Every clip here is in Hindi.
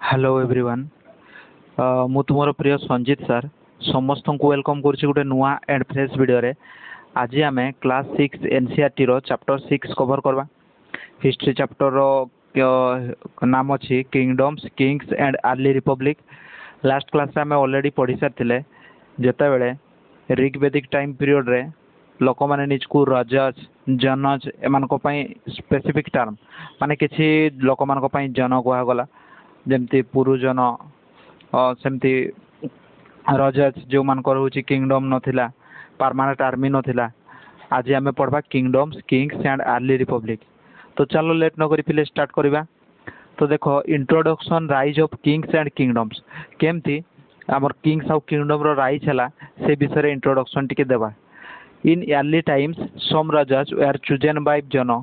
हेलो एवरीवन मु तुमर प्रिय संजीत सर समस्त को वेलकम करुच्ची गोटे नुआ एंड फ्रेश वीडियो रे आज आम क्लास 6 एनसीईआरटी रो चैप्टर 6 कवर करवा हिस्ट्री चैप्टर रो नाम अच्छी kingdoms Kings and early Republic last class आम ऑलरेडी पढ़ी सारी जिते बड़े ऋग्वेदिक टाइम पीरियड रे लोक मैंने निज को रजज जनज एम स्पेसिफिक टर्म माने किसी लोक मान जन कहगला जमती पुरुजन सेमती रजज जो मानकर हूँ किंगडम नथिला परमानेंट आर्मी नथिला आज आम पढ़वा kingdoms Kings and early Republic. तो चलो लेट न करी पहले स्टार्ट करवा। तो देखो introduction rise of Kings and kingdoms केमती आमर किंग्स आउ किंगडम रो राइज है से विषय इंट्रोडक्शन टिके देवा। In early times some rajas were chosen by जन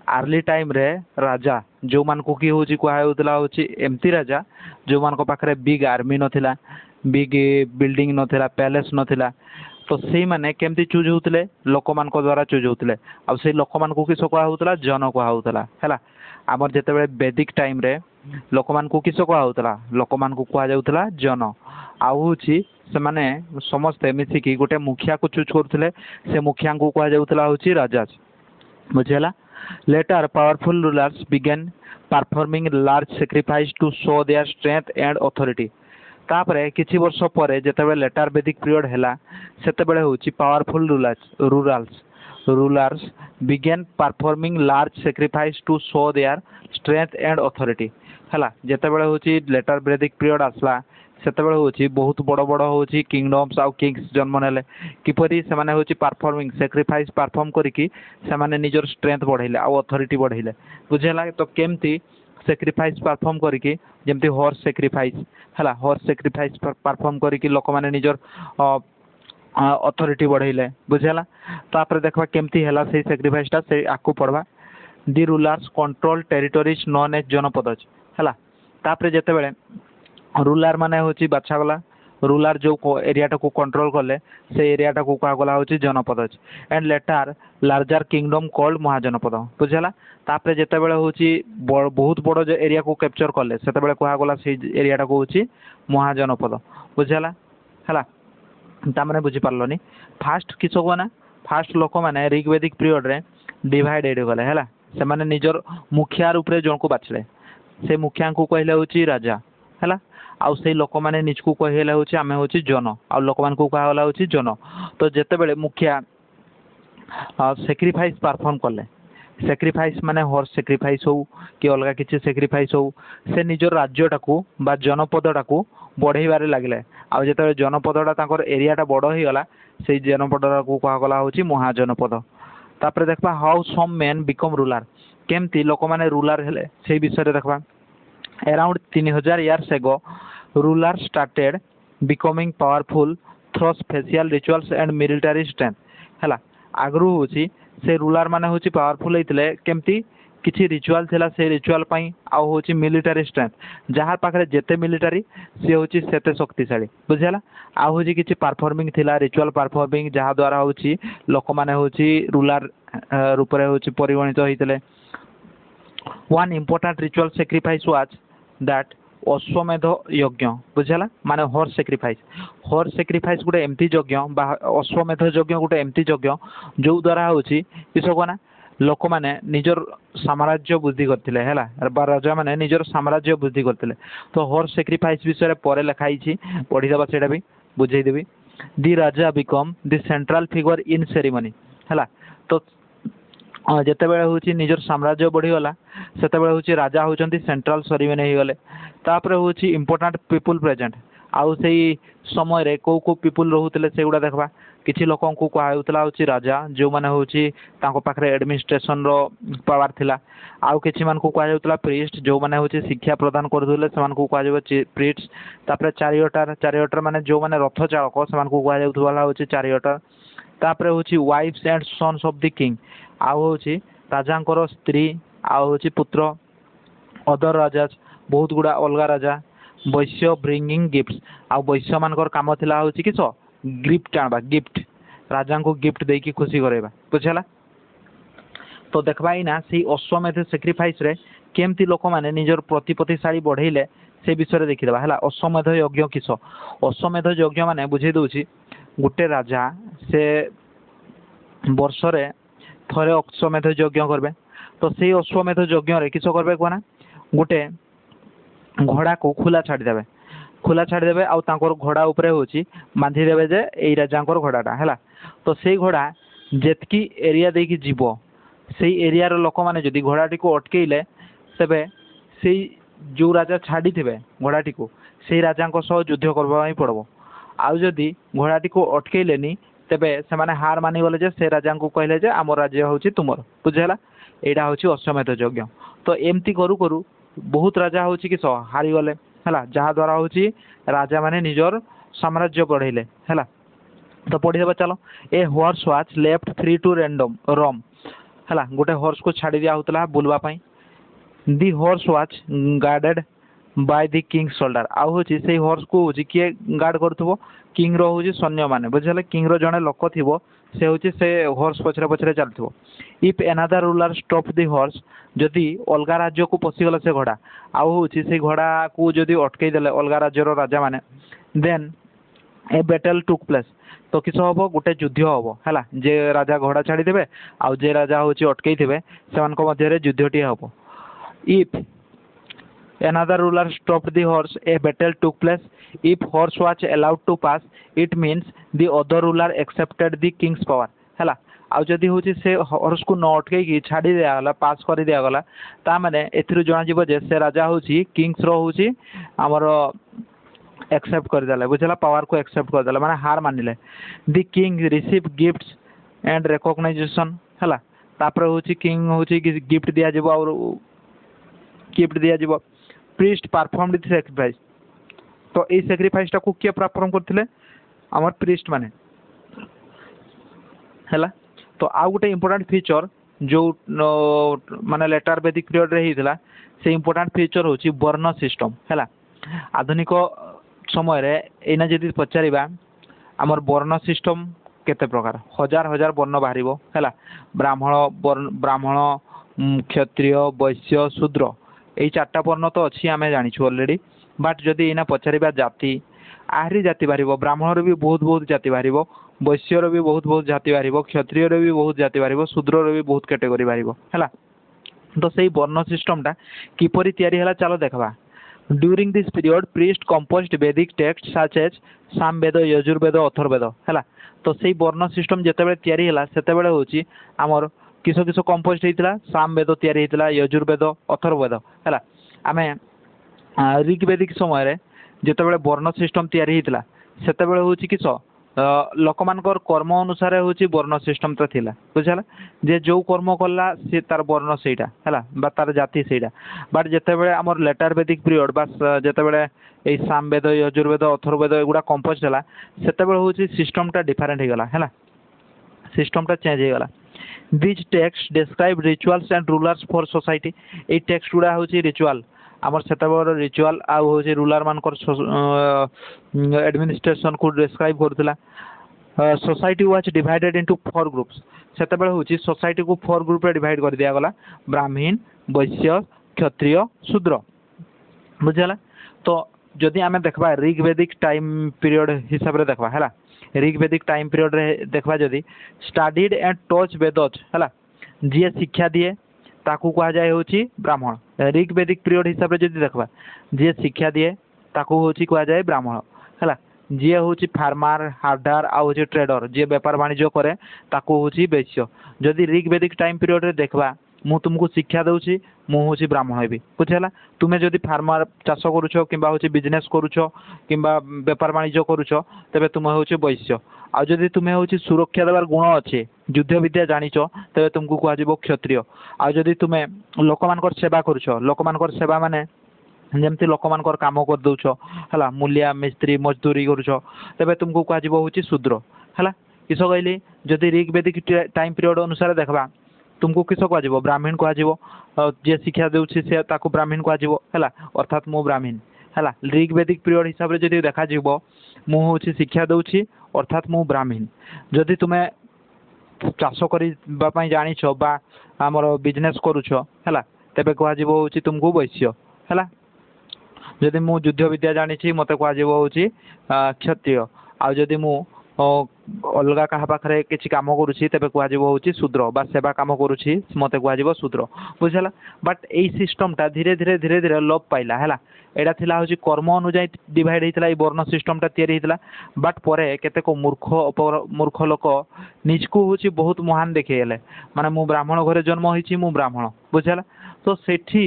आर्ली टाइम रे राजा जो मान को कि होची कहउतला होची एमती राजा जो मान को पाखरे बिग आर्मी नथिला बिग बिल्डिंग नथिला पैलेस नथिला तो से माने केमती चूज होतले लोक मान को द्वारा चूज होतले आ से लोक मान को किस कहउतला जन कहउतला हैला। आमर जते बेले वैदिक टाइम रे लोक मान को किस कहउतला लोक मान को कहा जाउतला जन आ होची से माने समस्त मिसिकी गोटे मुखिया को चूज करथले से मुखिया को कहा जाउतला होची राजा बुझेला। Later, powerful rulers began performing large sacrifice to show their strength and authority. तापरे किछि वर्ष परे जेतेबेले लेटर वैदिक पीरियड हैला सेतेबेले होछि powerful rulers began performing large sacrifice to show their strength and authority हैला। जेतेबेले होछि लेटर वैदिक पीरियड आसला सेतेबेले होछि बहुत बड़ बड़ होछि किंगडम्स आउ किंग्स जन्म नेले किपरि से माने होछि परफॉर्मिंग सैक्रिफाइस परफॉर्म करिकि से माने निजर स्ट्रेंथ बढ़ाइले आउ अथॉरिटी बढ़ाइले बुझेला। तो केमती सैक्रिफाइस परफॉर्म करिकि जेमती हॉर्स सैक्रिफाइस हैला हॉर्स सैक्रिफाइस परफॉर्म करिकि लोक माने निजर अथॉरिटी बढ़ाइले बुझेला। तापर देखबा केमती हैला से सैक्रिफाइसटा से आकु पढ़वा। The rulers control territories known as janapadas हैला। तापर जेतेबेले रूलर माने होची बाछा गला रूलर जो एरिया को कंट्रोल कले से एरिया को कहा गला होची janapada and later larger kingdom called mahajanapada बुझेला। तापर जेते बेले होची बहुत बड़ जो एरिया को कैप्चर कले सेते बेले कहा गला से एरिया को होची महाजनपद बुझेला हैला। ता माने बुझी पारलोनी फास्ट किछो कोना फास्ट लोक माने ऋग्वेदिक पीरियड रे डिवाइडेड गले हैला। से माने निजर मुखिया रूप रे जन को बाछले से मुखिया को कहले होची राजा हैला आउ से लोक मैंने निज को कहला होची आमे होची जन आउ लोक मान को कहला होची जन। तो जेते बेले मुखिया सैक्रिफाइस परफॉर्म कले सैक्रिफाइस माने हॉर्स सैक्रिफाइस हो कि अलगा किछि सैक्रिफाइस हो से निजर राज्यटा को बा जनपदटा को बढ़ाइबारे लागले आउ जेते जनपदटा ताकर एरियाटा बड़ हो गला से जनपदटा को कहला होची महाजनपद। तापर देखबा how some men become ruler केमती लोक माने रूलर हेले से विषय देखबा। Around 3000 years ago, rulers started becoming powerful through special rituals and military strength. हैला आगरू होची से रूलर माने होची पावरफुल हेतले केमती किछि रिचुअल थिला से रिचुअल पई आ होची मिलिटरी स्ट्रेंथ जहार पाखरे जेते मिलिटरी से होची सेते शक्तिशाली बुझला। आ होची किछि परफॉर्मिंग थिला रिचुअल परफॉर्मिंग जहा द्वारा होची लोक माने होची रूलर रूप रे होची परिगणित होइतले। One important ritual sacrifice was that अश्वमेध यज्ञ बुझला माने हॉर्स सैक्रिफाइस गोटे एमती यज्ञ बा अश्वमेध यज्ञ गोटे एमती यज्ञ जो द्वारा होची किसकोना लोक माने निजर साम्राज्य बुद्धि करथिले हैला बा राजा माने निजर साम्राज्य बुद्धि करथिले। तो हॉर्स सैक्रिफाइस विषय परे लिखाई छी पढ़ी दबा सेटा भी बुझेई देबी। The raja become the central figure in ceremony हैला। तो जेते बेले होची निजर साम्राज्य बढ़ीगला सेते बेले होची राजा होचंती सेंट्रल सेरेमनी हो गले। तापर होची इंपोर्टेंट पीपुल प्रेजेंट आउ सेही समय रे को पीपुल रहउतले सेगुडा देखबा। किछि लोकन को कहउतला होची राजा जो माने होची ताको पाखरे एडमिनिस्ट्रेशन रो पावर थिला आउ किछि मान को कहउतला प्रीस्ट जो माने होची शिक्षा प्रदान करदुले समान को कहजबो प्रीस्ट। तापर चारियटर माने जो माने रथ चालक समान को कहउतला होची चारियटर। तापर होची wives and sons of the king आउ होची राजांकर स्त्री आउ होची पुत्र अदर राजा बहुत गुड़ा अलगा राजा वैश्य ब्रिंगिंग गिफ्ट्स आउ वैश्य मानकर काम थिला होची किस गिफ्ट आनबा गिफ्ट राजा को गिफ्ट देकी खुशी करेबा बुझला। तो देखबा इना से अश्वमेध सैक्रिफाइस रे केमती लोक मैंने निजर प्रतिपत्तिशाली बढ़ेले से विषय देखीदा है। अश्वमेध यज्ञ किस अश्वमेध यज्ञ माने बुझे दूची गोटे राजा से वर्षरे थरे अश्वमेध यज्ञ करबे तो से अश्वमेध यज्ञ किस करबे कहना गोटे घोड़ा को खुला छाड़देवे आउ तांकर घोड़ा उपरे होची बांधिदेवे जे एई राजांकर घोड़ाटा है। तो से घोड़ा जेतकी एरिया देकी जीवो से एरिया लोक मैंने जदि घोड़ाटी को अटकेले तेबे से जो राजा छाड़ी थे घोड़ाटी को से राजा युद्ध करवाई पड़ब। आउ जदि घोड़ाटी को अटकेलेनी तेबे से माने हार मानिगले जे से राजा को कहले जे आम राज्य होची तुमर बुझेला। एटा होची अश्वमेध यज्ञ। तो एमती करू करू बहुत राजा होची कि हारी गले है जहाँ द्वारा होची राजा माने निजर साम्राज्य बढ़ेले है। तो पढ़ी देबा चलो a horse was left free to random roam है। गोटे हॉर्स को छाड़ी दिया होतला बुलवा पाई the horse was guarded by the king soldier आउ होची से हॉर्स को होची किए गार्ड करथबो किंग रो होची सैन्य माने बुझले किंग रो जने लोक थिबो से होची से हॉर्स पछरे पछरे चलथिबो। If another ruler stop the horse जदि अलगा राज्य को पशिगला से घोड़ा आउ होची से घोड़ा को जदि अटकई देले अलगा राज्यर राजा माने then a battle took place तो किस हम गोटे युद्ध हम है जे राजा घोड़ा छाड़ी देवे आउ जे राजा होची अटकई थिबे सेमानक मध्यरे युद्धटी हम। If another ruler stopped the horse a battle took place. If horse was allowed to pass it means the other ruler accepted the king's power है। आउ जदि होची से हॉर्स को न अटकई की छाड़ी दिया गला पास कर दिया गला ता माने एथिरु जणा जिवो जे से राजा होची किंग्स रो होची हमर एक्सेप्ट कर देले बुझला पावर को एक्सेप्ट कर देले माने हार मानिले। The king receive gifts and recognition है। तापर होची किंग होची गिफ्ट दिया जिवो और गिफ्ट दिया जिवो। प्रीस्ट परफॉर्म द सैक्रिफाइस तो ये सैक्रिफाइस को किए परफॉर्म करथिले हमर प्रीस्ट माने है। तो आउ गोटे इंपोर्टेंट फीचर जो माने लेटर वैदिक पीरियड रे हितला से इंपोर्टेंट फीचर होची वर्ण सिस्टम है। आधुनिक समय रे एना जदि पचारिबा हमर वर्ण सिस्टम केते प्रकार हजार हजार वर्ण बाहरिबो है। ब्राह्मण क्षत्रिय वैश्य शूद्र यही चार्टा वर्ण तो अच्छी आम जानी ऑलरेडी बट जदि एना पचारिबा जाति आहरी जाति बाहर ब्राह्मण भी बहुत बहुत जाति बाहर वैश्यर भी बहुत बहुत जाति बाहर क्षत्रिय भी बहुत जाति बाहर शूद्र भी बहुत कैटेगरी बाहर है। तो सही वर्ण सिस्टमटा किपरि तैयारी है चलो देखा। During this period priest composed Vedic texts such as Samaveda Yajurveda Atharvaveda है। तो सही वर्ण सिस्टम जितेबाला तैयारी है सेतेबाला होची आमर किस किस कंपोस्ट होता सामवेद तैयारी होता यजुर्वेद अथर्ववेद है। आम ऋग्वेदिक समय जितेबाला वर्ण सिस्टम तैयारी होता सेतेबाला होची किस लोक मानकर कर्म अनुसार होची वर्ण सिस्टम तो थिला बुझला जे जो कर्म कला सी तार वर्ण सेटा है बा तार जाति सेटा। बट जितेबाला आमर लेटर वैदिक पीरियड बा जितेबाला ए सामवेद यजुर्वेद अथर्ववेद एगुड़ा कंपोस्ट है सेतेबाला होची सिस्टमटा डिफरेंट हो गला है सिस्टमटा चेंज हो गला। These texts describe rituals and rulers for society. এই টেক্সট গুড়া হচ্ছে রিচুয়াল আমার সেটা বড় রিচুয়াল আর হচ্ছে রুলার মানকর এডমিনিস্ট্রেশন কো ডেসক্রাইব করুলা। Society was divided into 4 groups সেতবেলে হচ্ছে সোসাইটি को 4 গ্রুপ রে ডিভাইড कर दिया गला ब्राह्मण वैश्य क्षत्रिय शूद्र बुझला। तो जदि आमे देखबा ऋग्वेदिक टाइम पीरियड हिसाब रे देखबा हैला ऋग्वेदिक टाइम पीरियड रे देखबा जदि स्टडीड एंड टच वेदज है जी शिक्षा दिए ताकू कह जाए होची ब्राह्मण। ऋग्वेदिक पीरियड हिसाब रे जदि देखबा जी शिक्षा दिए ताकू होची कह जाए ब्राह्मण है। जी होची फार्मर हार्डर आ होची ट्रेडर जी व्यापार वाणिज्य करे ताकू होची वैश्य। जदि ऋग्वेदिक टाइम पीरियड रे देखबा मु तुमको शिक्षा दूची मु हूँ ब्राह्मण भी बुझेगा। तुम्हें जदि फार्मर चाष करुच कि बिजनेस करुच कि बेपार वाणिज्य करुच तेरे तुम्हें हूँ वैश्य। आ जदि तुम्हें हूँ सुरक्षा देवार गुण अच्छे युद्ध विद्या जानिच तेरे तुमको कह क्षत्रिय। आ जदि तुम्हें लोक मान सेवा करुच लोक मान सेवा माने जमती लोक मान कम कर दौच है मूलिया मिस्त्री मजदूरी करुच तेरे तुमको कह हूँ शूद्र है। किस कहली जदि ऋग्वेदिक टाइम पीरियड अनुसार देखा तुमको किस कह ब्राह्मण कह जी शिक्षा दूसरी से ब्राह्मण कह अर्थात मु ब्राह्मण है। ऋग्वेदिक पीरियड हिसाब से जब देखा मु हूँ शिक्षा दूसरी अर्थात मु ब्राह्मण। जदि तुम्हें चाष करने जानिछ बा आमर बिजनेस करुछ है तेबे कुहाଯିବ ହେଉଛି तुमको वैश्य ହେଲା। ଯଦି ମୁଁ ଯୁଦ୍ଧ ବିଦ୍ୟା ଜାଣିଛି ମୋତେ କୁହାଯିବ ହେଉଛି କ୍ଷତ୍ରିୟ। ଆଉ ଯଦି ମୁଁ ଅଲଗା କାହା ପାଖରେ କିଛି କାମ କରୁଛି ତେବେ କୁହାଯିବ ହେଉଛି ଶୂଦ୍ର ବା ସେବା କାମ କରୁଛି ମୋତେ କୁହାଯିବ ଶୂଦ୍ର। ବୁଝିହେଲା। ବଟ୍ ଏଇ ସିଷ୍ଟମଟା ଧୀରେ ଧୀରେ ଧୀରେ ଧୀରେ ଲୋପ ପାଇଲା ହେଲା। ଏଇଟା ଥିଲା ହେଉଛି କର୍ମ ଅନୁଯାୟୀ ଡିଭାଇଡ୍ ହେଇଥିଲା, ଏଇ ବର୍ଣ୍ଣ ସିଷ୍ଟମଟା ତିଆରି ହେଇଥିଲା। ବଟ୍ ପରେ କେତେକ ମୂର୍ଖ ଲୋକ ନିଜକୁ ହେଉଛି ବହୁତ ମହାନ ଦେଖେଇଲେ, ମାନେ ମୁଁ ବ୍ରାହ୍ମଣ ଘରେ ଜନ୍ମ ହେଇଛି, ମୁଁ ବ୍ରାହ୍ମଣ। ବୁଝିହେଲା। ତ ସେଠି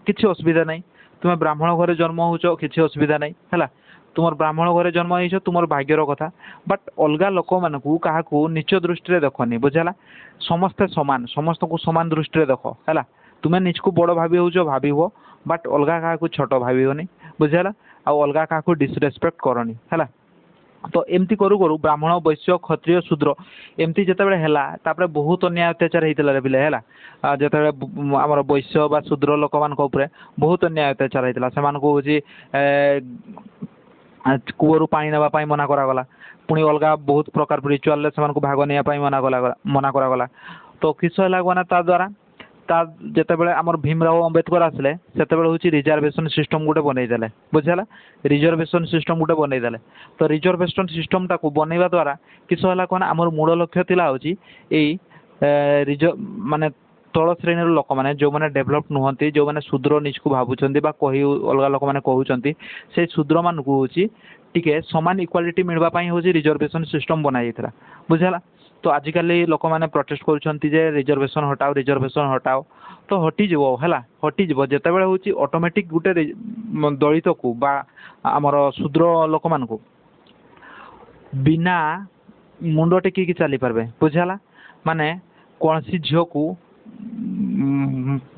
କିଛି ଅସୁବିଧା ନାହିଁ, ତୁମେ ବ୍ରାହ୍ମଣ ଘରେ ଜନ୍ମ ହେଉଛ କିଛି ଅସୁବିଧା ନାହିଁ ହେଲା। ତୁମର ବ୍ରାହ୍ମଣ ଘରେ ଜନ୍ମ ହେଇଛ ତୁମର ଭାଗ୍ୟର କଥା। ବଟ୍ ଅଲଗା ଲୋକମାନଙ୍କୁ କାହାକୁ ନିଚ ଦୃଷ୍ଟିରେ ଦେଖନି। ବୁଝିହେଲା। ସମସ୍ତେ ସମାନ, ସମସ୍ତଙ୍କୁ ସମାନ ଦୃଷ୍ଟିରେ ଦେଖ ହେଲା। ତୁମେ ନିଜକୁ ବଡ଼ ଭାବି ହେଉଛ ଭାବିବ, ବଟ୍ ଅଲଗା କାହାକୁ ଛୋଟ ଭାବିବନି। ବୁଝିହେଲା। ଆଉ ଅଲଗା କାହାକୁ ଡିସରେସ୍ପେକ୍ଟ କରନି ହେଲା। ତ ଏମିତି କରୁ କରୁ ବ୍ରାହ୍ମଣ ବୈଶ୍ୟ କ୍ଷତ୍ରିୟ ଶୂଦ୍ର ଏମିତି ଯେତେବେଳେ ହେଲା ତାପରେ ବହୁତ ଅନ୍ୟାୟ ଅତ୍ୟାଚାର ହେଇଥିଲା ରେ ପିଲେ ହେଲା। ଯେତେବେଳେ ଆମର ବୈଶ୍ୟ ବା ଶୂଦ୍ର ଲୋକମାନଙ୍କ ଉପରେ ବହୁତ ଅନ୍ୟାୟ ଅତ୍ୟାଚାର ହେଇଥିଲା, ସେମାନଙ୍କୁ ହେଉଛି କୂଅରୁ ପାଣି ନେବା ପାଇଁ ମନା କରାଗଲା। ପୁଣି ଅଲଗା ବହୁତ ପ୍ରକାର ରିଚୁଆଲରେ ସେମାନଙ୍କୁ ଭାଗ ନେବା ପାଇଁ ମନା କରାଗଲା। ତ କିସ ହେଲା ମାନେ ତା ଦ୍ୱାରା ଯେତେବେଳେ ଆମର ଭୀମରାଓ ଅମ୍ବେଦକର ଆସିଲେ ସେତେବେଳେ ହେଉଛି ରିଜର୍ଭେସନ ସିଷ୍ଟମ ଗୋଟେ ବନେଇଦେଲେ। ବୁଝିହେଲା। ରିଜର୍ଭେସନ ସିଷ୍ଟମ ଗୋଟେ ବନେଇଦେଲେ। ତ ରିଜର୍ଭେସନ ସିଷ୍ଟମଟାକୁ ବନେଇବା ଦ୍ୱାରା କିସ ହେଲା କ'ଣ ଆମର ମୂଳ ଲକ୍ଷ୍ୟ ଥିଲା ହେଉଛି ଏଇ ମାନେ ତଳ ଶ୍ରେଣୀର ଲୋକମାନେ ଯେଉଁମାନେ ଡେଭଲପ ନୁହନ୍ତି, ଯେଉଁମାନେ ଶୂଦ୍ର ନିଜକୁ ଭାବୁଛନ୍ତି ବା ଅଲଗା ଲୋକମାନେ କହୁଛନ୍ତି, ସେଇ ଶୂଦ୍ରମାନଙ୍କୁ ହେଉଛି ଟିକେ ସମାନ ଇକ୍ୱାଲିଟି ମିଳିବା ପାଇଁ ହେଉଛି ରିଜର୍ଭେସନ ସିଷ୍ଟମ ବନାଯାଇଥିଲା। ବୁଝିହେଲା। ତ ଆଜିକାଲି ଲୋକମାନେ ପ୍ରୋଟେଷ୍ଟ କରୁଛନ୍ତି ଯେ ରିଜର୍ଭେସନ ହଟାଅ, ରିଜର୍ଭେସନ ହଟାଅ। ତ ହଟିଯିବ ହେଲା, ହଟିଯିବ ଯେତେବେଳେ ହେଉଛି ଅଟୋମେଟିକ୍ ଗୋଟେ ଦଳିତକୁ ବା ଆମର ଶୂଦ୍ର ଲୋକମାନଙ୍କୁ ବିନା ମୁଣ୍ଡ ଟେକିକି ଚାଲିପାରିବେ। ବୁଝିହେଲା। ମାନେ କୌଣସି ଝିଅକୁ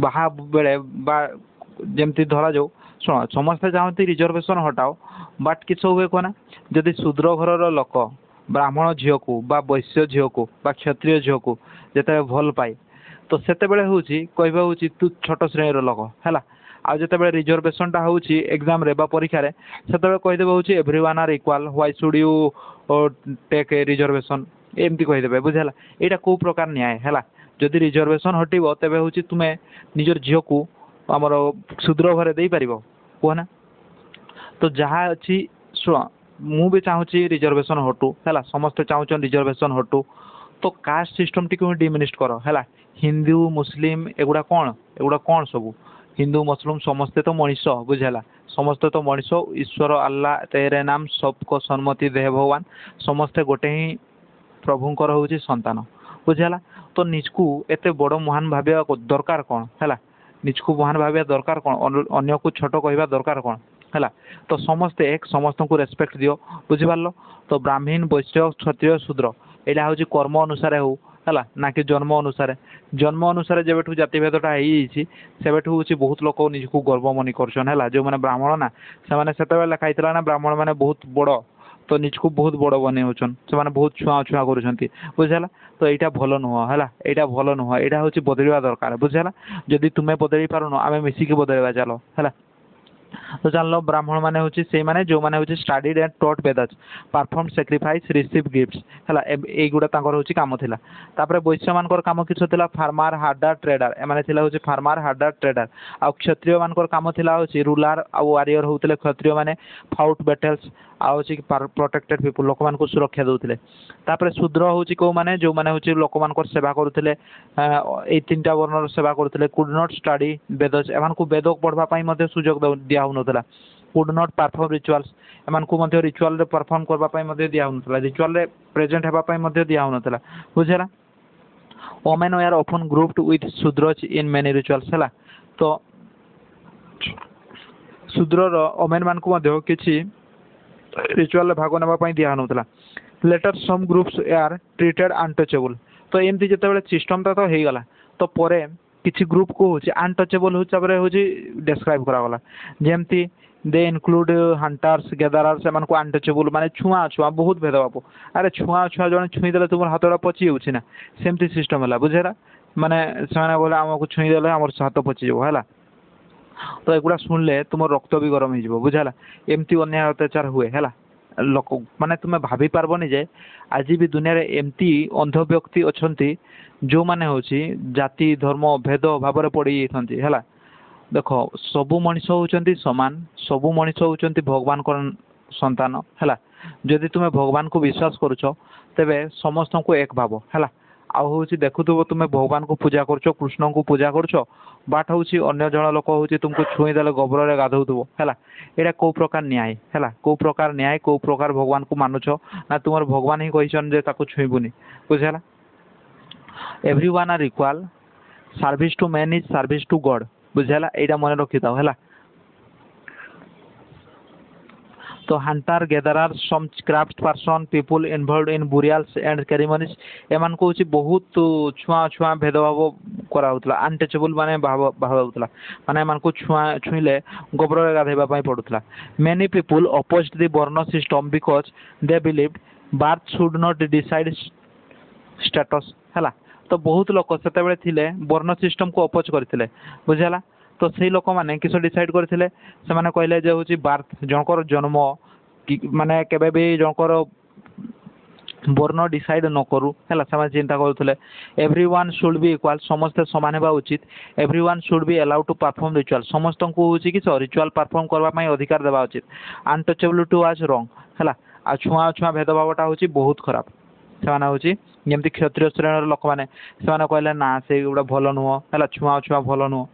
ବାହା ବେଳେ ବା ଯେମିତି ଧରାଯାଉ, ଶୁଣ ସମସ୍ତେ ଚାହାନ୍ତି ରିଜର୍ଭେସନ ହଟାଅ, ବଟ୍ କିସ ହୁଏ କହନା, ଯଦି ଶୂଦ୍ର ଘରର ଲୋକ ବ୍ରାହ୍ମଣ ଝିଅକୁ ବା ବୈଶ୍ୟ ଝିଅକୁ ବା କ୍ଷତ୍ରିୟ ଝିଅକୁ ଯେତେବେଳେ ଭଲ ପାଏ ତ ସେତେବେଳେ ହେଉଛି କହିବା ହେଉଛି ତୁ ଛୋଟ ଶ୍ରେଣୀର ଲୋକ ହେଲା। ଆଉ ଯେତେବେଳେ ରିଜର୍ଭେସନଟା ହେଉଛି ଏକ୍ଜାମରେ ବା ପରୀକ୍ଷାରେ ସେତେବେଳେ କହିଦେବେ ହେଉଛି everyone are equal, why should you take a reservation, ଏମିତି କହିଦେବେ। ବୁଝିହେଲା। ଏଇଟା କେଉଁ ପ୍ରକାର ନ୍ୟାୟ ହେଲା। ଯଦି ରିଜର୍ଭେସନ ହଟିବ ତେବେ ହେଉଛି ତୁମେ ନିଜର ଝିଅକୁ ଆମର ଶୂଦ୍ର ଘରେ ଦେଇପାରିବ କୁହନା। ତ ଯାହା ଅଛି ଶୁଣ, ମୁଁ ବି ଚାହୁଁଛି ରିଜର୍ଭେସନ ହଟୁ ହେଲା, ସମସ୍ତେ ଚାହୁଁଛନ୍ତି ରିଜର୍ଭେସନ ହଟୁ। ତ କାଷ୍ଟ ସିଷ୍ଟମଟିକୁ ହିଁ ଡିମିନିଷ୍ଟ କର ହେଲା। ହିନ୍ଦୁ ମୁସଲିମ ଏଗୁଡ଼ା କ'ଣ ସବୁ, ହିନ୍ଦୁ ମୁସଲିମ ସମସ୍ତେ ତ ମଣିଷ। ବୁଝିହେଲା। ସମସ୍ତେ ତ ମଣିଷ, ଈଶ୍ୱର ଆଲ୍ଲାହ ତେରେ ନାମ ସବକ ସମ୍ମତି ଦେହ ଭଗବାନ, ସମସ୍ତେ ଗୋଟେ ହିଁ ପ୍ରଭୁଙ୍କର ହେଉଛି ସନ୍ତାନ। ବୁଝିହେଲା। ତ ନିଜକୁ ଏତେ ବଡ଼ ମହାନ ଭାବିବା ଦରକାର କ'ଣ ହେଲା। ନିଜକୁ ମହାନ ଭାବିବା ଦରକାର କ'ଣ, ଅନ୍ୟକୁ ଛୋଟ କହିବା ଦରକାର କ'ଣ ହେଲା। ତ ସମସ୍ତେ ସମସ୍ତଙ୍କୁ ରେସ୍ପେକ୍ଟ ଦିଅ। ବୁଝିପାରିଲ। ତ ବ୍ରାହ୍ମଣ ବୈଶ୍ୟ କ୍ଷତ୍ରିୟ ଶୂଦ୍ର ଏଇଟା ହେଉଛି କର୍ମ ଅନୁସାରେ ହଉ ହେଲା, ନା କି ଜନ୍ମ ଅନୁସାରେ। ଜନ୍ମ ଅନୁସାରେ ଯେବେଠୁ ଜାତିଭେଦଟା ହେଇଯାଇଛି ସେବେଠୁ ହେଉଛି ବହୁତ ଲୋକ ନିଜକୁ ଗର୍ବ ମନେ କରୁଛନ୍ତି ହେଲା। ଯେଉଁମାନେ ବ୍ରାହ୍ମଣ ନା ସେମାନେ ସେତେବେଳେ ଲେଖା ହେଇଥିଲା ନା ବ୍ରାହ୍ମଣ ମାନେ ବହୁତ ବଡ଼, ତ ନିଜକୁ ବହୁତ ବଡ଼ ବନେଇ ହେଉଛନ୍ତି, ସେମାନେ ବହୁତ ଛୁଆଁ କରୁଛନ୍ତି। ବୁଝିହେଲା। ତ ଏଇଟା ଭଲ ନୁହଁ ହେଲା, ଏଇଟା ଭଲ ନୁହଁ, ଏଇଟା ହେଉଛି ବଦଳିବା ଦରକାର। ବୁଝିହେଲା। ଯଦି ତୁମେ ବଦଳି ପାରୁନ ଆମେ ମିଶିକି ବଦଳିବା ଚାଲ ହେଲା। ତ ଜାଣିଲ ବ୍ରାହ୍ମଣ ମାନେ ହେଉଛି ସେଇମାନେ ଯେଉଁମାନେ ହେଉଛି studied and taught Vedas, perform sacrifice, receive gifts ହେଲା। ଏଇଗୁଡ଼ା ତାଙ୍କର ହେଉଛି କାମ ଥିଲା। ତାପରେ ବୈଶ୍ୟମାନଙ୍କର କାମ କିଛି ଥିଲା ଫାର୍ମାର, ହାର୍ଡର, ଟ୍ରେଡର। ଏମାନେ ଥିଲା ହେଉଛି ଫାର୍ମାର, ହାର୍ଡର, ଟ୍ରେଡର। ଆଉ କ୍ଷତ୍ରିୟମାନଙ୍କର କାମ ଥିଲା ହେଉଛି ରୁଲାର ଆଉ ୱାରିୟର ହେଉଥିଲେ କ୍ଷତ୍ରିୟମାନେ, ଫାଉଟ୍ ବ୍ୟାଟେଲ୍ସ ଆଉ ହେଉଛି ପ୍ରୋଟେକ୍ଟେଡ୍ ପିପୁଲ, ଲୋକମାନଙ୍କୁ ସୁରକ୍ଷା ଦେଉଥିଲେ। ତାପରେ ଶୂଦ୍ର ହେଉଛି କେଉଁମାନେ, ଯେଉଁମାନେ ହେଉଛି ଲୋକମାନଙ୍କର ସେବା କରୁଥିଲେ, ଏଇ ତିନିଟା ବର୍ଣ୍ଣର ସେବା କରୁଥିଲେ। କୁଡ୍ ନଟ୍ ଷ୍ଟଡି ବେଦସ୍, ଏମାନଙ୍କୁ ବେଦ ପଢ଼ିବା ପାଇଁ ମଧ୍ୟ ସୁଯୋଗ ଦିଆହେଉନଥିଲା। କୁଡ୍ ନଟ୍ ପରଫର୍ମ ରିଚୁଆଲ୍ସ, ଏମାନଙ୍କୁ ମଧ୍ୟ ରିଚୁଆଲରେ ପରଫର୍ମ କରିବା ପାଇଁ ମଧ୍ୟ ଦିଆହେଉନଥିଲା, ରିଚୁଆଲରେ ପ୍ରେଜେଣ୍ଟ ହେବା ପାଇଁ ମଧ୍ୟ ଦିଆହେଉନଥିଲା। ବୁଝିହେଲା। Women were often grouped with Shudras in many rituals ହେଲା। ତ ଶୂଦ୍ରର ଓମେନ୍ ମାନଙ୍କୁ ମଧ୍ୟ କିଛି ରିଚୁଆଲରେ ଭାଗ ନେବା ପାଇଁ ଦିଆହେଉନଥିଲା। ଲେଟର ସମ୍ ଗ୍ରୁପ୍ସ ଆର୍ ଟ୍ରିଟେଡ୍ ଅନଟଚେବଲ୍। ତ ଏମିତି ଯେତେବେଳେ ସିଷ୍ଟମଟା ତ ହେଇଗଲା ତ ପରେ କିଛି ଗ୍ରୁପକୁ ହେଉଛି ଅନଟଚେବଲ୍ ହିସାବରେ ହେଉଛି ଡେସ୍କ୍ରାଇବ୍ କରାଗଲା। ଯେମିତି ଦେ ଇନକ୍ଲୁଡ୍ ହଣ୍ଟର୍ସ, ଗେଦରର୍ସ, ଏମାନଙ୍କୁ ଅନଟଚେବଲ୍ ମାନେ ଛୁଆଁ ବହୁତ ଭେଦଭାବ। ଆରେ ଛୁଆଁ ଜଣେ ଛୁଇଁ ଦେଲେ ତୁମର ହାତଟା ପଚି ଯାଉଛି ନା, ସେମିତି ସିଷ୍ଟମ ହେଲା। ବୁଝିହେଲା। ମାନେ ସେମାନେ ବୋଲେ ଆମକୁ ଛୁଇଁ ଦେଲେ ଆମର ହାତ ପଚିଯିବ ହେଲା। ତ ଏଗୁଡ଼ା ଶୁଣିଲେ ତୁମର ରକ୍ତ ବି ଗରମ ହେଇଯିବ। ବୁଝିହେଲା। ଏମିତି ଅନ୍ୟାୟ ଅତ୍ୟାଚାର ହୁଏ ହେଲା। ଲୋକ ମାନେ ତୁମେ ଭାବି ପାରିବନି ଯେ ଆଜି ବି ଦୁନିଆରେ ଏମିତି ଅନ୍ଧ ବ୍ୟକ୍ତି ଅଛନ୍ତି ଯେଉଁମାନେ ହେଉଛି ଜାତି ଧର୍ମ ଭେଦ ଭାବରେ ପଡ଼ିଯାଇଛନ୍ତି ହେଲା। देख सबु मनीष होउचंती समान सबु मनीष होउचंती भगवान को संतान है जदि तुम्हें भगवान को विश्वास करुच तेबे समस्त को एक भाव है आउ हूँ देखुव तुम्हें भगवान को पूजा करुच कृष्ण को पूजा करुच बाट हूँ अन्य जन लोक हूँ तुमको छुईदेले गोबर गाधौव है यहाँ कौ प्रकार न्याय है कौ प्रकार न्याय कौ प्रकार भगवान को मानुच ना तुम भगवान ही कही छुईबुनि बुझेगा everyone are equal service to man is service to God बुझेगा यहाँ मन रखी था है तो hunter gatherer some craft person people involve in burials and ceremonies एमान को बहुत छुआ छुआ भेदभाव कराउतला अनटचेबल माने भावुला माने एमान को छुआ छुईले गोबर गाधेबा पड़ुला मेनी पीपुल अपोज्ड द वर्ण system because they believed birth should not decide status है तो बहुत लोक से थिले वर्ण सिस्टम को अपोज करते बुझेगा तो से लोक मैंने किस डिसाइड करते कहले जे हूँ बार्थ जनकर जन्म माने केबे भी जनकर वर्ण डिसाइड न करू है चिंता करुले एवरीवन शुड बी इक्वाल समस्ते समान होगा उचित everyone should be allowed to perform ritual समस्त को हूँ कि रिचुअल परफॉर्म करने अधिकार देवा उचित अनटचेबल टू आज रंग है आ छुआ छुआ भेदभावटा हूँ बहुत खराब से हूँ जमी क्षत्रिय श्रेणी लोक मैंने कहले ना से गुड़ा भल नुह है छुआ छुआ भल नुह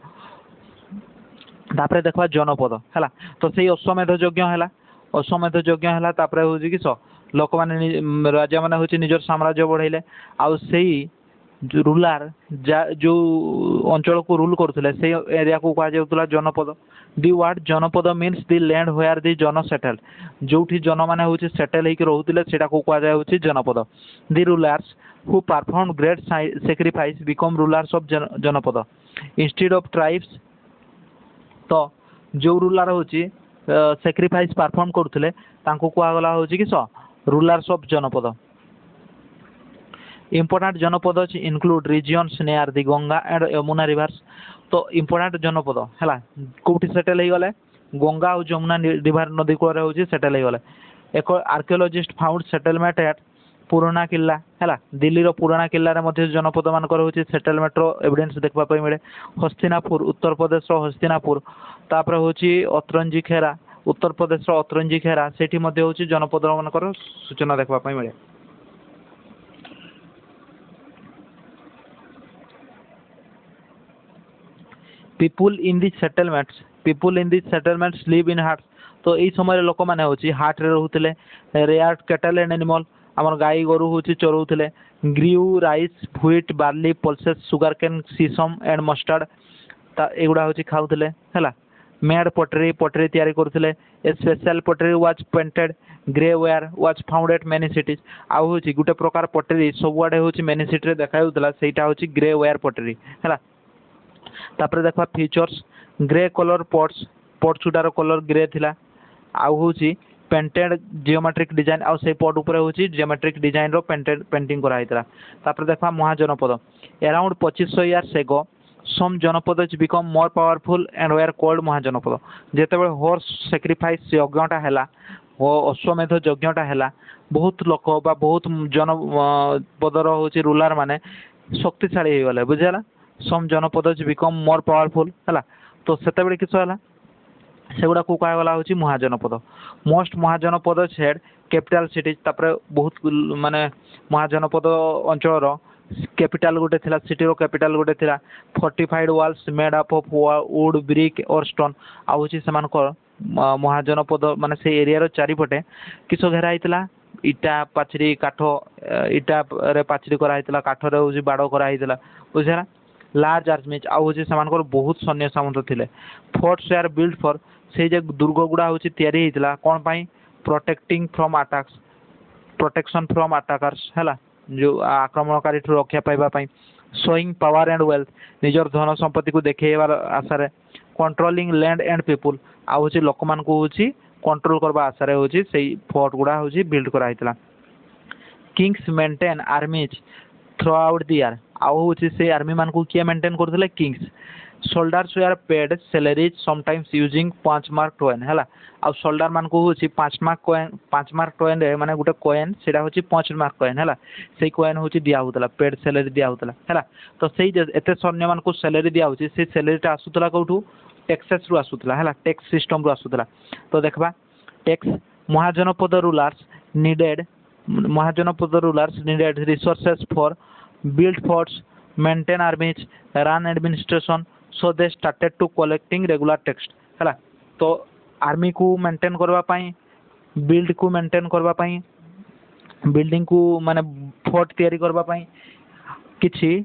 तापर देखा जनपद है तो से अश्वमेध यज्ञ है अश्वमेध यज्ञ है तापर हूँ कि लोक मैंने राजा मैंने हूँ निजर साम्राज्य बढ़ेले आउ से रूलार जो अंचल को रूल करुले से एरिया को कहुला जनपद दि वर्ड जनपद मीन्स दि लैंड व्हेयर दि जन सेटल जो जन मैंने हूँ सेटल होकर रोते से कहुए janapada the rulers who perform great sacrifice become rulers of janapada instead of tribes तो जो रूलर हूँ सैक्रिफाइस परफॉर्म करुले कहगला हूँ कि rulers of janapada important janapada include regions near the Ganga and Yamuna rivers तो इम्पोर्टेंट जनपद है कौटी सेटल हो गले गंगा और यमुना रिवर नदी कूल हूँ सेटल हो गले एक आर्कियोलॉजिस्ट फाउंड सेटलमेंट एट पुराना किला है दिल्ली पुराना किले में जनपद मानक हूँ सेटलमेंट एविडेंस देखा मिले हस्तिनापुर उत्तर प्रदेश हस्तिनापुर तापर हूँ अतरंजी खेरा उत्तर प्रदेश अतरंजी खेरा से हूँ जनपद मानकर सूचना देखा मिले people in the settlements live in hearts तो यही समय लोक मैंने हूँ हार्ट रे रोते रेयर कैटल एंड एनिमल आमर गाई गोरु हूँ चरोते grew rice wheat barley pulses sugarcane sesame and mustard एगुड़ा हूँ खाऊले है मेड पटरी पटरी तैयारी करुले ए स्पेशल पटरी was painted grey ware was found at many cities आउ हूँ गोटे प्रकार पटरी सबुआड़े हूँ मेनी सिटी देखा से हूँ ग्रे वेयर पटरी है तापर देखा फीचर्स ग्रे कलर पॉट्स गुटार कलर ग्रे थिला आउ हूँ पेंटेड जियोमेट्रिक डिजाइन आउ से पट उपर हूँ जियोमेट्रिक डिजाइन रो पेंटिंग कराइला तापर देखा mahajanapada around 2500 years ago some janapada become more powerful and were called mahajanapada जिते हॉर्स सैक्रिफाइस यज्ञटा है अश्वमेध यज्ञटा है बहुत लोक बा बहुत जनपदर हूँ रूलर माने शक्तिशाली हो गले बुझेगा सम जनपद बिकम मोर पावरफुल है तो से किस सेगुड़ा को कहगला हूँ महाजनपद मोस्ट महाजनपद हेड कैपिटल सिटीज तापर बहुत माने महाजनपद अंचल कैपिटल गोटे थिला सिटी कैपिटल गोटे थिला fortified walls made up of wood brick और स्टोन आउ से महाजनपद माने से एरिया चारिपटे किस घेरा होता इटा पाचरी काठ इटा रे पाचरी कराइला काठरे हूँ बाड़ कराइला बुझेगा लार्ज आर्मीज आउ हूँ बहुत सैन्य सामंत थे फोर्ट्स आर बिल्ड फॉर से दुर्ग गुड़ा हूँ या कौन पाई protecting from attacks protection from attackers है जो आक्रमणकारी रक्षा पाइबापी शोइंग पावर एंड वेल्थ निजर धन संपत्ति को देखेबार आशारे कंट्रोलिंग लैंड एंड पीपुल आउ हूँ लोक मान हूँ कंट्रोल करवा आशारे हूँ से फोर्ट गुड़ा हूँ बिल्ड कराइला kings maintain armies throughout the year आउ हूँ से आर्मी मान को किए मेंटेन करते kings soldiers were paid salaries sometimes using 5 mark token है आ सोल्डर मान को हूँ 5 मार्क टोएन माने गोटे कॉइन से हूँ 5 मार्क कॉइन है से कॉइन हूँ दिहला पेड सैलरी दिहला है तो से एत सैन्य मान को सैलरी दिया से सैलरीटा आसूला कौटू टैक्सेस रु आसुतला हैला टैक्स सिस्टम रु आसुतला तो देखबा tax mahajanapada rulers needed resources for build forts maintain armies run administration so they started to collecting regular tax हैला तो आर्मी को मेंटेन करबा पई बिल्ड को मेंटेन करबा पई बिल्डिंग को माने फोर्ट तैयारी करबा पई किछि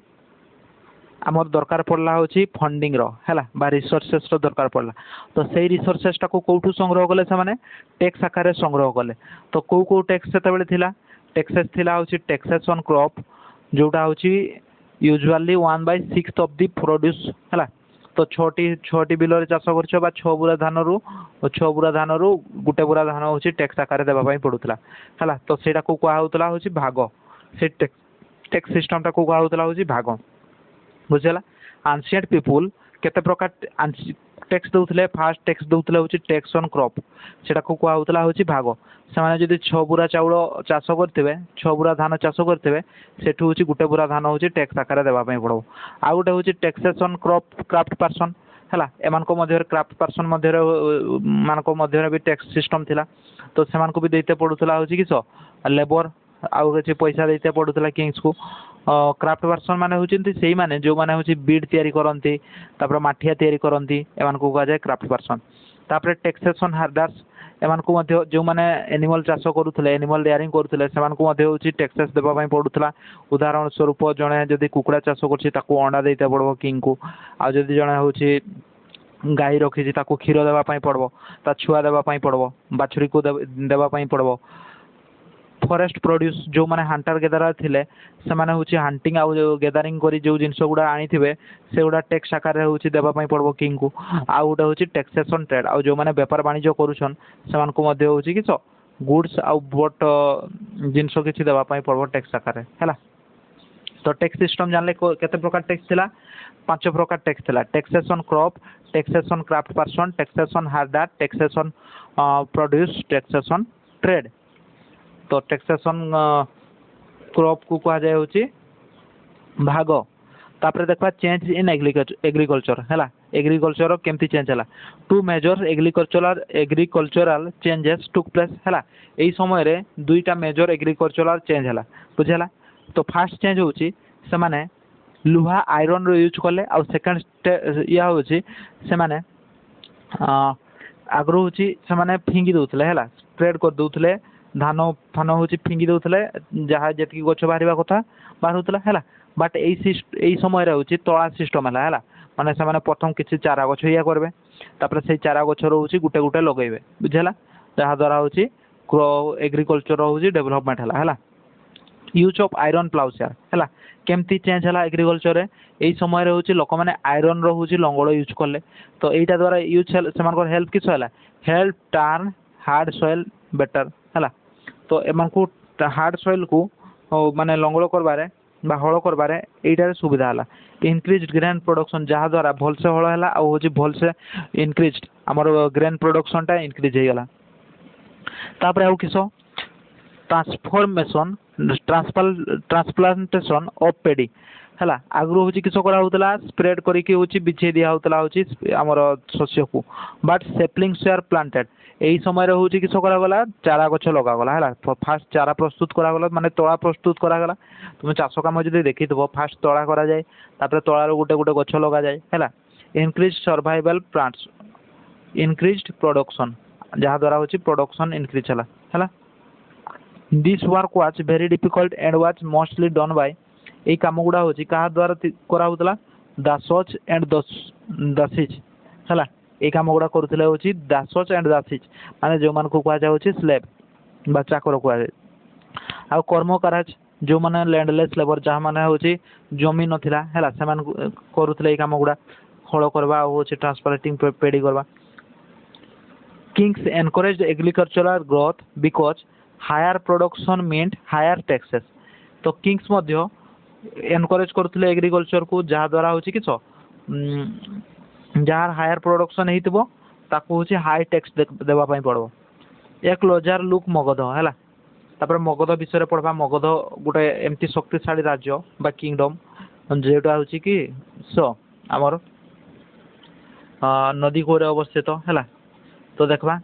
आमर दरकार पड़ला होची फंडिंग रो हैला बा रिसोर्सेस रो दरकार पड़ला तो सेही रिसोर्सेस टा को कोठू संग्रह कले से माने टैक्स आकार संग्रह कले तो को टैक्स सेते बेले थिला टैक्सेस थिला होची टैक्सेस ऑन क्रॉप जोटा होची यूजुअली 1/6 ऑफ द प्रोड्यूस हैला तो छोटी बिल चाष कर बा 6 बुरा धान रु गुटे बुरा धान होची टैक्स आकार देबा पई पडुतला हैला तो सेटा को कहा होतला होची भाग से टैक्स सिस्टम टा को कहा होतला होची भाग बुझला एंशिएंट पीपुल केते प्रकार टैक्स दउतले फास्ट टैक्स दउतले होची टैक्स ऑन क्रॉप सेटा को कहा होतला होची भाग से माने जदी 6 बुरा चाउल चाष करथिबे 6 बुरा धान चाष करथिबे सेठु होची गुटे बुरा धान होची टैक्स आकार देबा पई पड़ो आ गुटे होची taxes on crop craft person हैला एमान को मध्य क्राफ्ट पर्सन मध्य मान को मध्य भी टैक्स सिस्टम थिला तो सेमान को भी देते पड़ुतला होची किसो लेबर आउ किछि पैसा देते पड़ुतला किंग्स को क्राफ्ट पर्सन माने होचंती सेही माने जो माने होची बीड तयारी करंती तापर माठिया तयारी करंती एमान को कहा जाय क्राफ्ट पर्सन तापर टैक्सेशन हार्डर्स एमान को मध्य जो माने एनिमल चाष करूथले एनिमल डेयरिंग करूथले सेमान को मध्य होची टैक्सेस देबा पई पडुथला उदाहरण स्वरूप जणे जदी कुकुड़ा चाष करछि ताको अंडा देते पड़बो किंग को आ जदी जणे होची गाई रखिछि ताको क्षीर देबा पई पड़बो ता छुआ देबा पई पड़बो बाछुरी को देबा पई पड़बो फॉरेस्ट प्रोड्यूस जो माने हंटर गेदर थिले से माने होची हंटिंग आ गेदरिंग करी जो जिंस गुडा आनी थिबे से गुडा टैक्स आकार रे होची देबा पई पड़बो किंग को आ गुडा होची टैक्सेशन ट्रेड आ जो माने व्यापार वाणिज्य करूछन समान को मध्य होची कि गुड्स आ बोट जिंस किछि देबा पई पड़बो टैक्स आकार रे हैला तो टैक्स सिस्टम जानले केते प्रकार टैक्स थिला 5 प्रकार टैक्स थिला taxation crop taxation craft person taxation herder taxation produce taxation trade तो टैक्सेशन क्रॉप को कहा जाय होची भाग तापर देखबा चेंज इन एग्रीकल्चर हैला एग्रीकल्चर केमती चेंज हैला two major agricultural changes took place हैला एई समय रे दुईटा मेजर एग्रीकल्चरल चेंज हैला बुझला तो फास्ट चेंज होची से माने लुहा आयरन रो यूज करले आ सेकंड या होची से माने आग्रो होची से माने फिंगी दोथले हैला स्प्रेड कर दोथले धान फान होची फिंगी दोथले जहा जेतकी गछ बाहरिबा कथा बाहर होतला हैला बट एई समय रे होची तळा सिस्टम हैला माने से माने प्रथम किछि चारा गछ या करबे तापर से चारा गछ रो होची गुटे गुटे लगेबे बुझला जहा द्वारा होची एग्रीकल्चर होची डेवलपमेंट हैला यूज ऑफ आयरन प्लाउशेयर हैला केमती चेंज हैला एग्रीकल्चर रे एई समय रे होची लोक माने आयरन रो होची लंगड़ यूज करले तो एटा द्वारा यूज सेमान को हेल्प किछ हैला help turn hard soil better हैला तो एमान को हार्ड सॉइल को माने लंगड़ करबारे बा हळ करबारे एटा सुविधा हैला इंक्रीज्ड ग्रेन प्रोडक्शन जहा द्वारा भलसे हळ हैला आ होची भलसे इंक्रीज्ड हमर ग्रेन प्रोडक्शन टा इंक्रीज हे गेला तापर आउ किसो ट्रांसफॉर्मेशन ट्रांसप्लांटेशन ऑफ पेडी हैला आगरो होची किसो करा होतला स्प्रेड करी के होची बिछे दिया होतला होची हमर शस्य को बट सेपलिंग शेयर प्लांटेड एई समय रे होची किसो करा गला चारा गछ लगा गला हैला फास्ट चारा प्रस्तुत करा गला माने तोळा प्रस्तुत करा गला तुम चाष काम जदि देखिथबो फास्ट तोळा करा जाय तापर तोळा रो गुटे गुटे गछ लगा जाय हैला increase survival plants increased production जहा द्वारा होची प्रोडक्शन इंक्रीज हैला हैला this work was very difficult and was mostly done by a काम गुडा होची कहा द्वारा करा होतला दासोच एंड दासीज हैला ए काम गुडा करथिले होची दासोच एंड दासीज माने जो मान को कहा जाय होची स्लेव बा चाकर को आ कर्म कराज जो माने लैंडलेस लेबर जहा माने होची जमी नथिला हैला समान करूथिले ए काम गुडा हळ करबा होची ट्रांसप्लांटिंग पेडी करबा kings encouraged agricultural growth because higher production meant higher taxes तो किंग्स मध्य एनकरेज करथिले एग्रीकल्चर को जहा द्वारा होची किछो जहार हायर प्रोडक्शन हेतिबो ताको होची हाई टैक्स देबा पई पड़बो एक लोजार लुक मगध हैला तापर मगध विषय पढ़बा मगध गोटे एमती शक्तिशाली राज्य बा किंगडम जेटा होची कि सो हमर नदी कूल अवस्थित है। तो देखा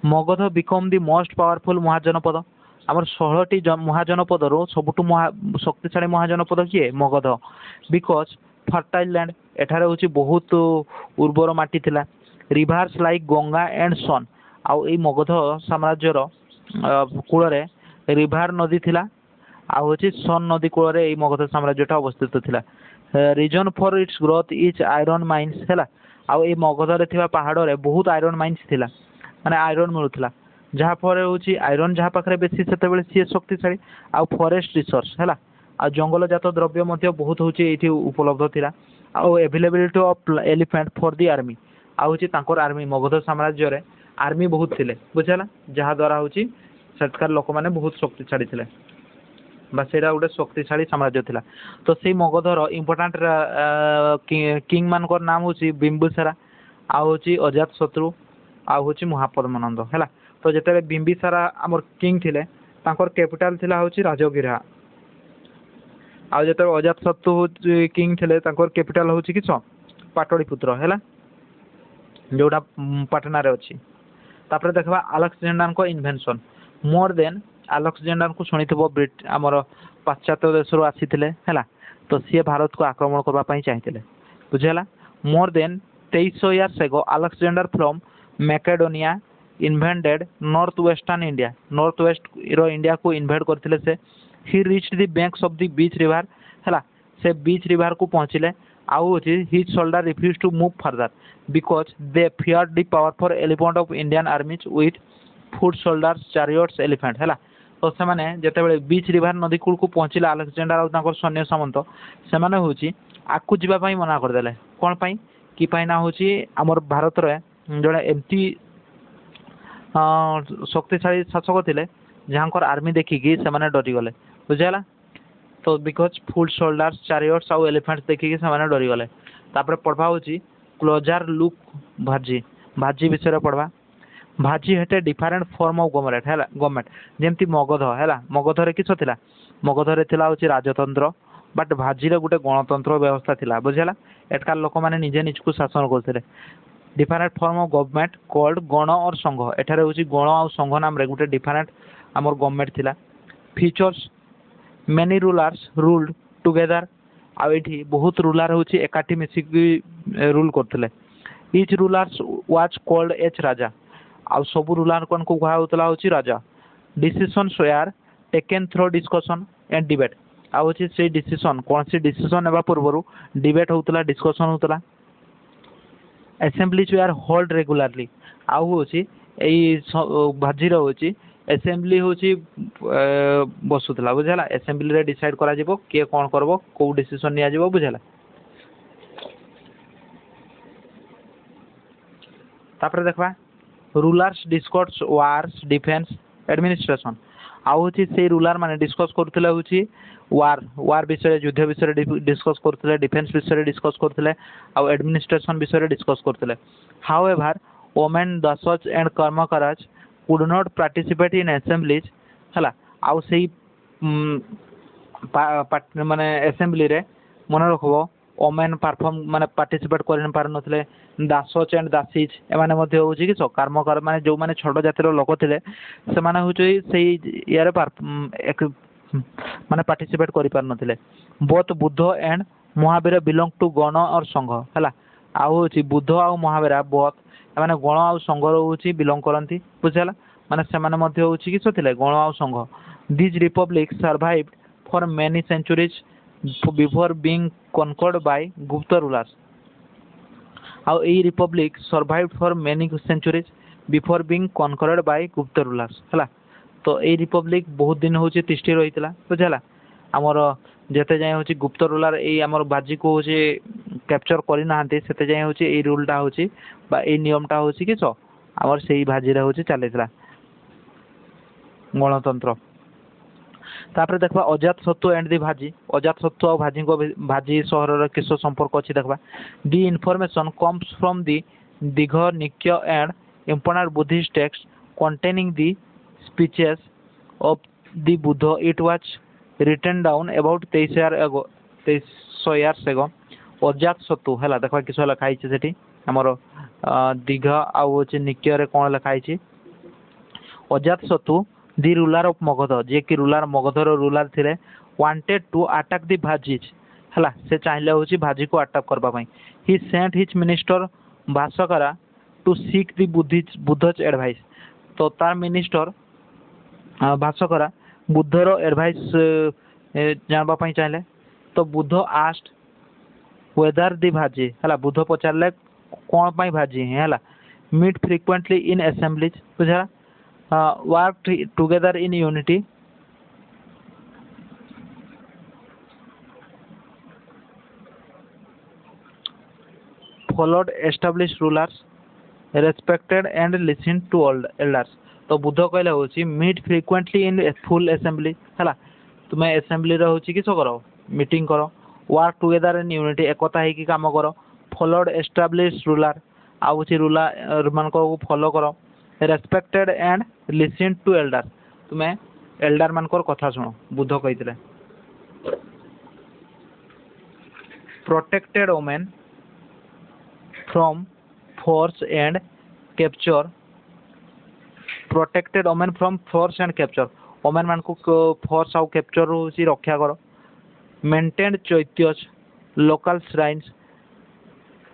Magadha become the most powerful mahajanapada आमर 16टी महाजनपद सबुठ शक्तिशाली महाजनपद किए मगध बिकज फर्टाइल लैंड एठार हूँ बहुत उर्वर माटी थिला rivers like Ganga and Son आउ ए मगध साम्राज्यर कूल रिभार नदी थिला आउ हूँ सन नदी कूल मगध साम्राज्यटा अवस्थित थिला reason for its growth is iron mines है आउ ए मगध थिबा पहाड़ बहुत आयरन माइन्स थिला माने आयरन मिलूला जहाँफल हूँ आयरन जहाँ पाखे बेसी से सी शक्तिशाली आउ फॉरेस्ट रिसोर्स है आ जंगलजात द्रव्य बहुत हूँ ये उपलब्ध थिला आउ availability of elephant for the army आउ हूँ आर्मी मगध साम्राज्य आर्मी बहुत थिले बुझेगा जहाँद्वारा हूँ सेठकार लोक मैंने बहुत शक्तिशाली थे से गोटे शक्तिशाली साम्राज्य थिला। तो से मगधर इम्पोर्टाट किंग मान नाम हूँ बिंबुसारा आउ हूँ अजात शत्रु आउ हूँ महापद्मनंद है। तो जिते बिंबिसारा आमर किंग थिले तांकर कैपिटल थिला हूँ राजगिरा आउ जो अजात शत्रु किंग थिले तांकर कैपिटल हूँ कि पाटलिपुत्र है जोटा पाटना रे अच्छी। तापर देखा अलेक्जेंडर को इन्वेंशन मोर देन अलेक्जेंडर को शुणी ब्रिट आमर पाश्चात्य देश आसी है। तो सी भारत को आक्रमण करने चाहिए बुझेगा more than 2300 years ago Alexander from Macedonia invented north western India north west India को इन्वेट करते से he reach the banks of the Beas river है से बीच रिवर को पहुँचले आउ his soldier refuse to move further because they fear the powerful elephant of Indian armies with foot soldiers chariots elephant है। तो से जिते बीच रिवर नदी कूल को पहुँचले अलेक्जेंडर और सैन्य सामंत से हूँ आगू जावाई मना करदे कौन पाई कि ना हूँ आमर भारत जड़े एमती शक्तिशाली शासक थे जहाँ आर्मी देखिकी से डरीगले बुझेगा। तो बिकज फुल सोल्डर्स चारियट्स आउ एलिफेंट्स देखिकी से डरीगले। तापर पढ़वा हूँ क्लोजार लुक भाजी भाजी विषय पढ़वा भाजी हेटे डिफरेंट फॉर्म ऑफ गवर्नमेंट है गवर्नमेंट जमती मगध है मगधरे किस थिला मगधरे थिला हूँ राजतंत्र बट भाजी गोटे गणतंत्र व्यवस्था थिला बुझेगा। एटकार लोक मैंने निजे निज को शासन करते different form of government called गण और संघ एठारे हूँ गण और संघ नाम रे गोटे डिफरेंट आमर गवर्नमेंट थिला features many rulers ruled together आउठी बहुत रूलर हूँ एकाठी मिसिकी रूल करते इच रूलर्स वाज कॉल्ड एच राजा आउ सब रूलर को कहला हूँ राजा decision were taken through discussion and debate आउ से डिसीजन कौन सी डिसीजन नेबा पूर्व डिबेट होता डिस्कशन होता असेंबलीज वेयर होल्ड रेगुलारली आउ हूँ भाजी हूँ असेंबली हूँ बसुला बुझेगा असेंबली डिसाइड करा किए कौन करब कौ डिसीजन नि बुझेगा। तापर देखा rulers discuss wars defence administration आउ हूँ से रूलर मैंने डिस्कस करते हूँ वार वार विषय युद्ध विषय डिस्कस करते डिफेन्स विषय डिस्कस करते आउ एडमिनिस्ट्रेशन विषय डिस्कस करते। However women dasas and karmakaras could not participate in assemblies है आउ से माने असेंबली रे मन रखब ओमेन परफॉर्म माने पार्टिसिपेट कर पार नथिले दासच एंड दासीज एमाने मध्ये होउची कि कर्मकर माने जो माने छोट जातिर लोक थिले से माने होउची सेही यारे माने पार्टिसिपेट करि पार नथिले both Buddha and Mahavira belong to gana और संघ है आउ होउची बुद्ध आउ महावीर बोथ माने गण आउ संघ होउची बिलोंग करंती बुझला माने से माने मध्ये होउची कि थिले गण आउ sangha this republic survived for many centuries before being conquered by Gupta rulers आउ a republic survived for many centuries before being conquered by Gupta rulers है। तो ए रिपब्लिक बहुत दिन हूँ तिष्ठि रही बुझेगा आमर जिते जाए हूँ गुप्त रूलर ये आमर बाजी को हूँ कैप्चर करना से जाए हूँ ये रूलटा हूँ नियमटा हूँ कि आमर से भाजी हूँ चली गणतंत्र। तापर देखा अजात शत्रु एंड दी भाजी अजात शत्रु और भाजी को भाजी सहर किस संपर्क अच्छी देखा the information comes from the Digha Nikaya and important Buddhist text containing the speeches of the Buddha. It was written down about 2300 years ago ଅଜାତଶତ୍ରୁ ହେଲା ଦେଖ କିସ ଲେଖା ହେଇଛି ସେଠି ଆମର ଦୀଘ ଆଉ ହଉଛି ନିକ୍ୟରେ କ'ଣ ଲେଖା ହେଇଛି Ajatashatru the ruler of Magadha ଯିଏକି ରୁଲର ମଗଧର ରୁଲର ଥିଲେ wanted to attack the Vajjis ହେଲା ସେ ଚାହିଁଲେ ହଉଛି ଭାଜିକୁ ଆଟାକ୍ କରିବା ପାଇଁ he sent his minister Vassakara to seek the Buddha's advice ତ ତାର ମିନିଷ୍ଟର ଭାସ୍କରା ବୁଦ୍ଧର ଏଡଭାଇସ୍ ଜାଣିବା ପାଇଁ ଚାହିଁଲେ ତ ବୁଦ୍ଧ ଆଷ୍ଟ whether the ଭାଜି ହେଲା ବୁଦ୍ଧ ପଚାରିଲେ କ'ଣ ପାଇଁ ଭାଜି ହେଲା meet frequently in assemblies ବୁଝିଲା work together in unity followed established rulers respected and listened to elders तो बुद्ध कहले होची meet frequently in a full assembly ହେଲା तुमे assembly रे होची किस करो मीटिंग करो वर्क टुगेदर इन यूनिटी एकता है कि काम करो फॉलोड एस्टाब्लिश रूलर आउ रूलर मान को फॉलो करो respected and listen to elder तुम्हें एल्डर मान कथा शुण बुद्ध कही protected women from force and capture protected women from force and capture women मान को फोर्स आउ कैप्चर रक्षा करो maintain chaityas local shrines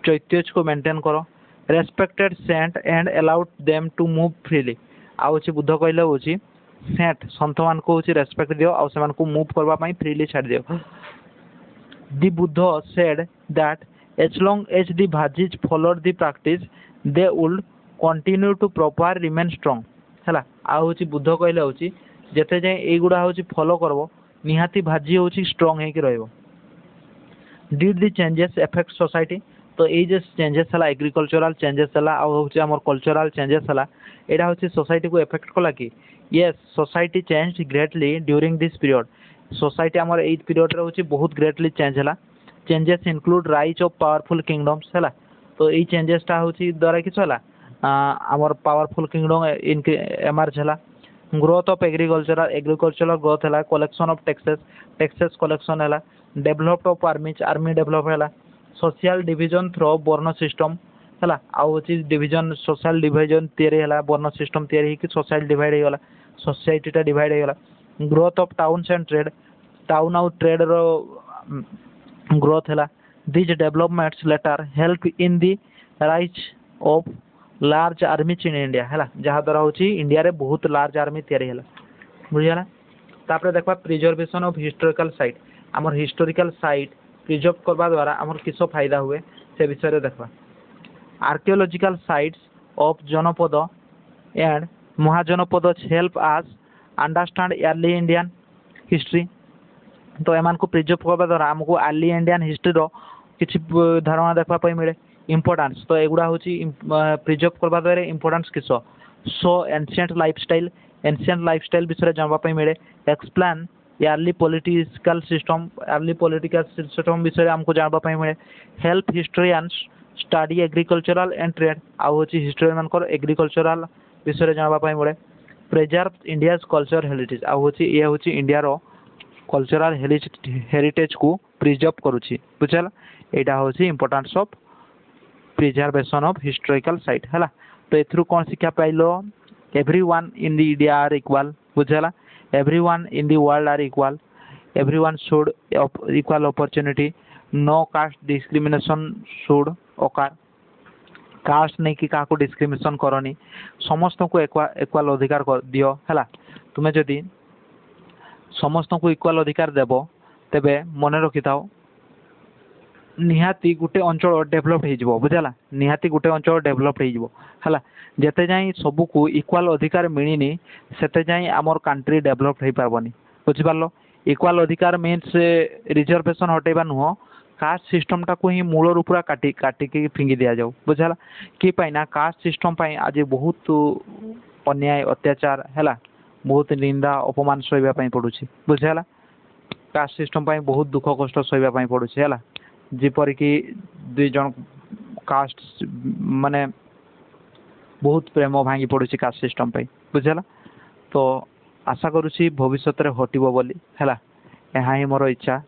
chaityas को मेंटेन करो respected saint and allowed them to move freely आउची Buddha कहले होची सेंट संत मान को होची रेस्पेक्ट दियो आ से मान को मूव करबा पई फ्रीली छाड़ दियो the Buddha said that as long as the Vajjis followed the practice they would continue to prosper remain strong हैला आ होची बुद्ध कहले होची जते जाय ए गुडा होची फॉलो करबो निहाती भाजी होची स्ट्रांग है कि रहइबो did the changes affect society तो ये जो चेंजेस हला एग्रीकल्चरल चेंजेस हला आ होची हमर कल्चरल चेंजेस हला एडा होची सोसाइटी को इफेक्ट कला कि yes society changed greatly during this period society हमर 8 पीरियड रे होची बहुत ग्रेटली चेंज हला changes include rise of powerful kingdoms हला तो ये चेंजेस टा होची द्वारा किछ हला हमर पावरफुल किंगडम एमर्ज हला ग्रोथ ऑफ एग्रीकल्चरल ग्रोथ है कलेक्शन ऑफ टैक्सेस कलेक्शन है डेवलप्ड ऑफ आर्मी डेवलप है social division through varna system है डिवीजन सोशल डिवीजन तैयारी है वर्ण सिस्टम तैयारी कि सोसाइटी डिवाइड होगा सोसाइटीटा डिवाइड होगा growth of towns and trade town आउ ट्रेड रो ग्रोथ है these developments later help in the rise of large army in India है जहाँ द्वारा हूँ इंडिया रे बहुत लार्ज आर्मी तैयारी है बुझीगला तापर देखा प्रिजर्वेशन ऑफ हिस्टोरिकल साइट आमर हिस्टोरिकल साइट प्रिजर्व करवा द्वारा आमर किस फायदा हुए से विषय रे देखा archaeological sites of janapada and mahajanapada help us understand early Indian history तो एमान को प्रिजर्व करवा द्वारा आमको अर्ली इंडियन हिस्ट्री रो किछि धारणा देखा मिले इम्पोर्टेंस तो एगुड़ा हूँ प्रिजर्व करवा द्वारा इम्पोर्टेंस किस सो एनसिएंट लाइफस्टाइल विषय जानवाई मिले एक्सप्लेन अर्ली पॉलिटिकल सिस्टम विषय आमको जानवाई मिले help historians study agricultural and trade आउ हिस्टोरियन मान एग्रीकल्चरल विषय जानवाई मिले प्रिजर्व इंडियाज कल्चर हेरिटेज आउ ये हूँ इंडिया रो कल्चरल हेरिटेज को प्रिजर्व करुच्ची बुझेगा यहाँ हूँ importance of preservation of historical site है तो एथरू कौन शिक्षा पाइल everyone in the India are equal बुझेगा everyone in the world are equal everyone should equal opportunity no caste discrimination should occur caste नहीं कि क्या डिस्क्रिमिनेशन करनी समस्त को इक्वल अधिकार दियो है तुम्हें जदि समस्त को इक्वल अधिकार देव तेबे मन रखि था निहाती गोटे अंचल डेभलप हो बुझेगा निहाती गोटे अंचल डेभलप हो जिते जाए सबको इक्वाल अधिकार मिलनी सेते जाए आमर कंट्री डेभलप हो पारबनी बुझिपार इक्वाल अधिकार मीन्स रिजर्वेशन हटेबा नुह कास्ट सिस्टमटा को ही मूल पूरा काटिकी फिंगी दि जाऊ बुझेगा कि ना कास्ट सिस्टम आज बहुत अन्याय अत्याचार है बहुत निंदा अपमान सहापी पड़ुछि बुझेगा कास्ट सिस्टम बहुत दुख कष्ट सहापी पड़ुछि है जेपरिकी दुई जन कास्ट माने बहुत प्रेम भांगी पड़ुछि कास्ट सिस्टम बुझेगा तो आशा करुँची भविष्य में हटब बोली है यहाँ ही मोर इच्छा।